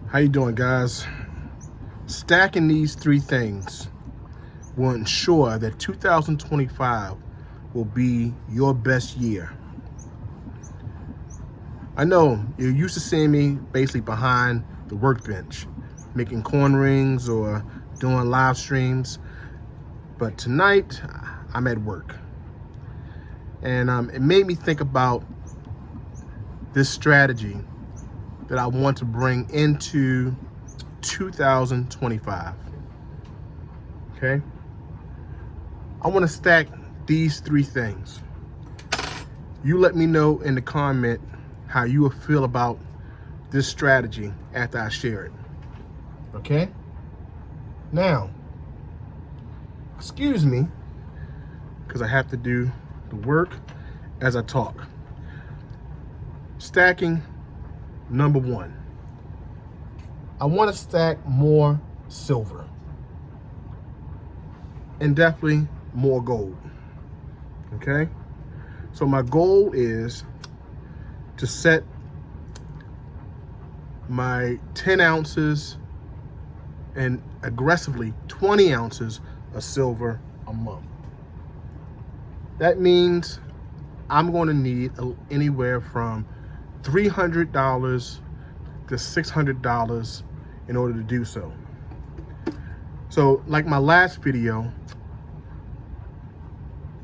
How you doing, guys? Stacking these three things will ensure that 2025 will be your best year. I know you're used to seeing me basically behind the workbench, making corn rings or doing live streams, but tonight I'm at work. And it made me think about this strategy that I want to bring into 2025. Okay? I want to stack these three things. You let me know in the comment how you will feel about this strategy after I share it. Okay? Now, excuse me, because I have to do the work as I talk. Stacking number one. I want to stack more silver and definitely more gold. Okay? So my goal is to set my 10 ounces and aggressively 20 ounces of silver a month. That means I'm going to need anywhere from $300 to $600 in order to do so. So like my last video,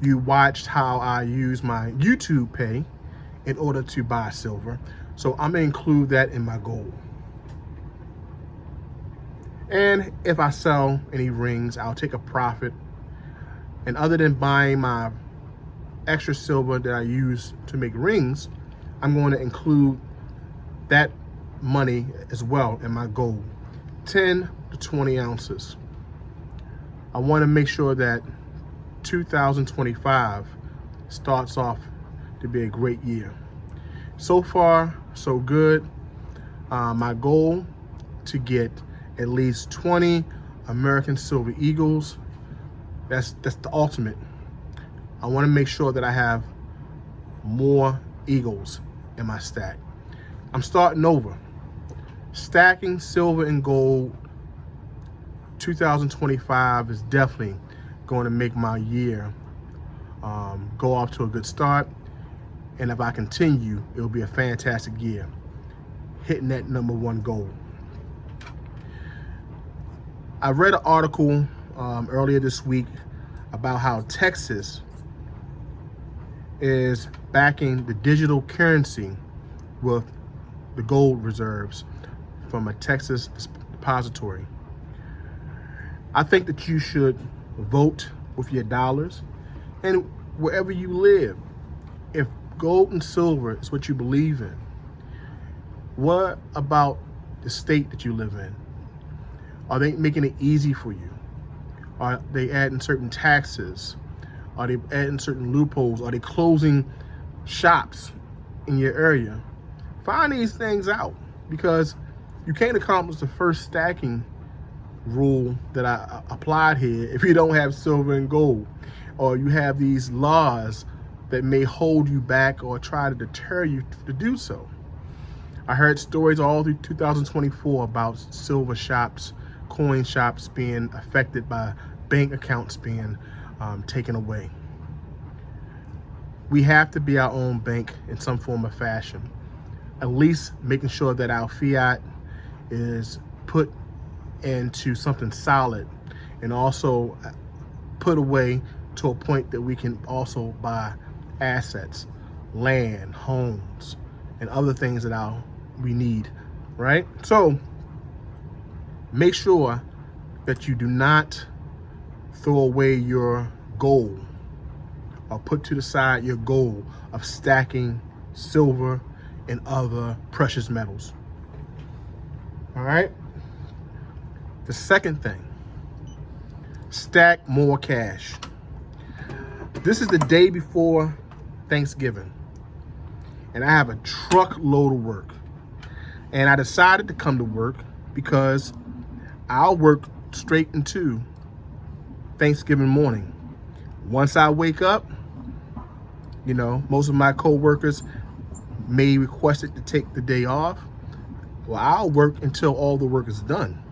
you watched how I use my YouTube Pay in order to buy silver. So I'm gonna include that in my goal. And if I sell any rings, I'll take a profit. And other than buying my extra silver that I use to make rings, I'm going to include that money as well in my goal, 10 to 20 ounces. I want to make sure that 2025 starts off to be a great year. So far, so good. My goal to get at least 20 American Silver Eagles. That's the ultimate. I want to make sure that I have more Eagles in my stack. I'm starting over. Stacking silver and gold 2025 is definitely going to make my year go off to a good start. And if I continue, it'll be a fantastic year, hitting that number one goal. I read an article earlier this week about how Texas is backing the digital currency with the gold reserves from a Texas depository. I think that you should vote with your dollars, and wherever you live, if gold and silver is what you believe in, what about the state that you live in? Are they making it easy for you? Are they adding certain taxes? Are they adding certain loopholes? Are they closing shops in your area? Find these things out, because you can't accomplish the first stacking rule that I applied here if you don't have silver and gold, or you have these laws that may hold you back or try to deter you to do so. I heard stories all through 2024 about silver shops, coin shops being affected by bank accounts being taken away. We have to be our own bank in some form or fashion, at least making sure that our fiat is put into something solid and also put away to a point that we can also buy assets, land, homes, and other things that we need, right? So make sure that you do not throw away your goal or put to the side your goal of stacking silver and other precious metals. All right? The second thing, stack more cash. This is the day before Thanksgiving, and I have a truckload of work. And I decided to come to work because I'll work straight into Thanksgiving morning. Once I wake up, most of my co-workers may request it to take the day off. Well, I'll work until all the work is done.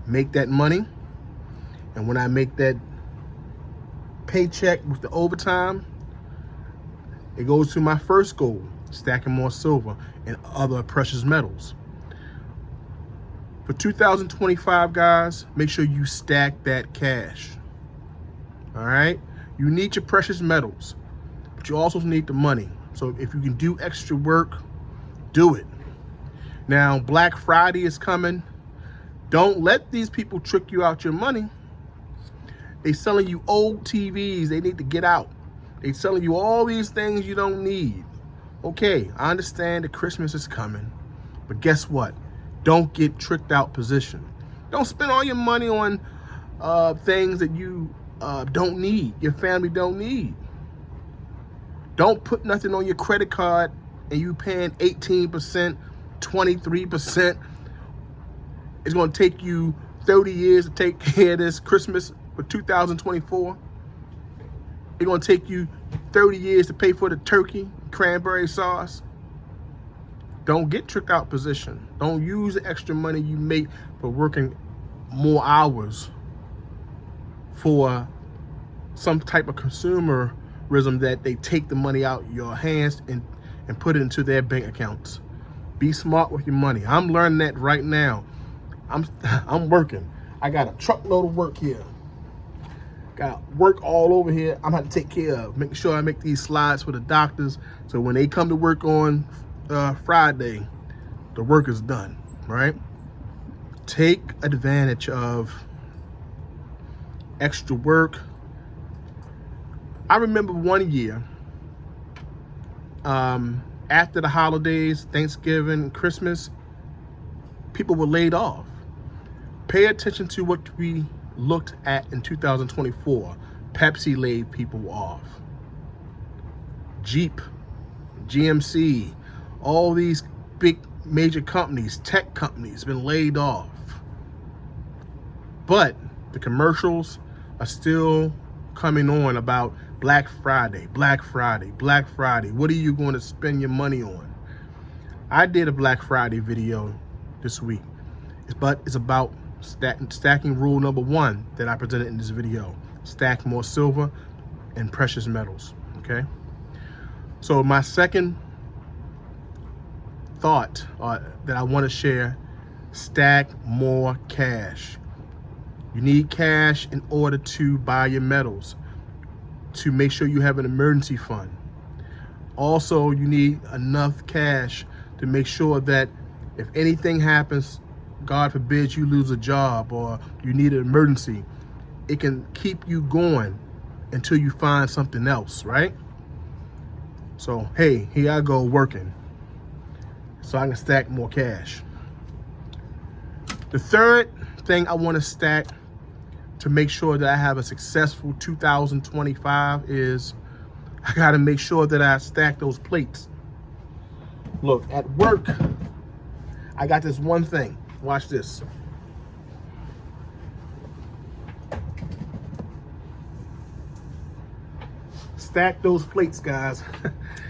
Make that money, and when I make that paycheck with the overtime, it goes to my first goal, stacking more silver and other precious metals. For 2025, guys, make sure you stack that cash. All right? You need your precious metals, but you also need the money. So if you can do extra work, do it. Now, Black Friday is coming. Don't let these people trick you out your money. They selling you old TVs. They need to get out. They selling you all these things you don't need. Okay, I understand that Christmas is coming, but guess what? Don't get tricked out position. Don't spend all your money on things that you don't need, your family don't need. Don't put nothing on your credit card and you paying 18%, 23%. It's going to take you 30 years to take care of this Christmas for 2024. It's going to take you 30 years to pay for the turkey, cranberry sauce. Don't get tricked out position. Don't use the extra money you make for working more hours for some type of consumerism that they take the money out of your hands and put it into their bank accounts. Be smart with your money. I'm learning that right now. I'm working. I got a truckload of work here. Got work all over here I'm going to take care of. Making sure I make these slides for the doctors so when they come to work on Friday, the work is done, right? Take advantage of extra work. I remember one year, after the holidays, Thanksgiving, Christmas, people were laid off. Pay attention to what we looked at in 2024. Pepsi laid people off. Jeep, GMC, all these big major companies, tech companies, been laid off. But the commercials are still coming on about Black Friday, Black Friday, Black Friday. What are you going to spend your money on? I did a Black Friday video this week, but it's about stacking rule number 1 that I presented in this video. Stack more silver and precious metals, okay? So my second thought that I want to share, stack more cash. You need cash in order to buy your metals, to make sure you have an emergency fund. Also, you need enough cash to make sure that if anything happens, God forbid you lose a job or you need an emergency, it can keep you going until you find something else, right? So, hey, here I go working so I can stack more cash. The third thing I want to stack to make sure that I have a successful 2025 is I got to make sure that I stack those plates. Look, at work, I got this one thing. Watch this. Stack those plates, guys.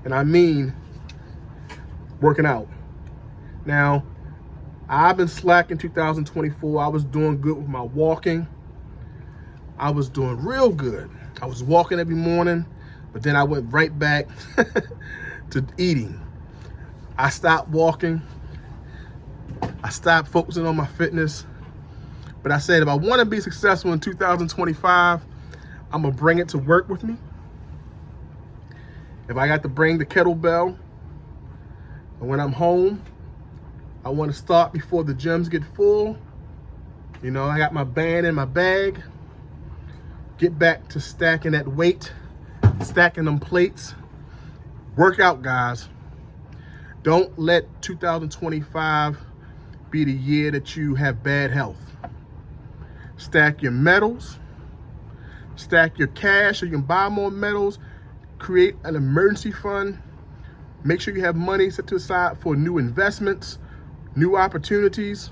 And I mean working out. Now, I've been slacking 2024. I was doing good with my walking. I was doing real good. I was walking every morning, but then I went right back to eating. I stopped walking. I stopped focusing on my fitness. But I said, if I want to be successful in 2025, I'm going to bring it to work with me. If I got to bring the kettlebell, and when I'm home, I want to start before the gyms get full. You know, I got my band in my bag. Get back to stacking that weight, stacking them plates. Work out, guys. Don't let 2025 be the year that you have bad health. Stack your metals, stack your cash so you can buy more metals, create an emergency fund. Make sure you have money set to the side for new investments, new opportunities.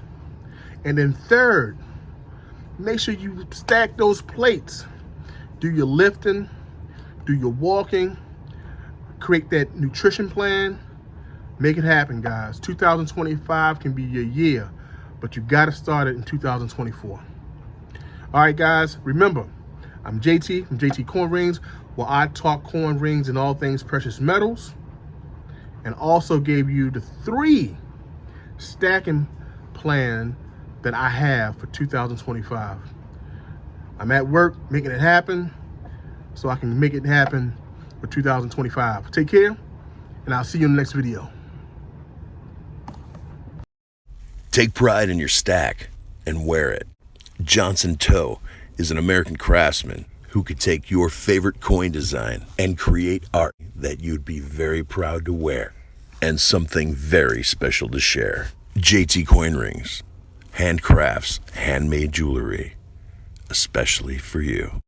And then third, make sure you stack those plates. Do your lifting, do your walking, create that nutrition plan, Make it happen, guys. 2025 can be your year, but you got to start it in 2024. All right, guys, remember, I'm JT from JT Coin Rings, where I talk coin rings and all things precious metals, and also gave you the 3 stacking plan that I have for 2025. I'm at work making it happen so I can make it happen for 2025. Take care, and I'll see you in the next video. Take pride in your stack and wear it. Johnson Toe is an American craftsman who could take your favorite coin design and create art that you'd be very proud to wear and something very special to share. JT Coin Rings, handcrafts, handmade jewelry, especially for you.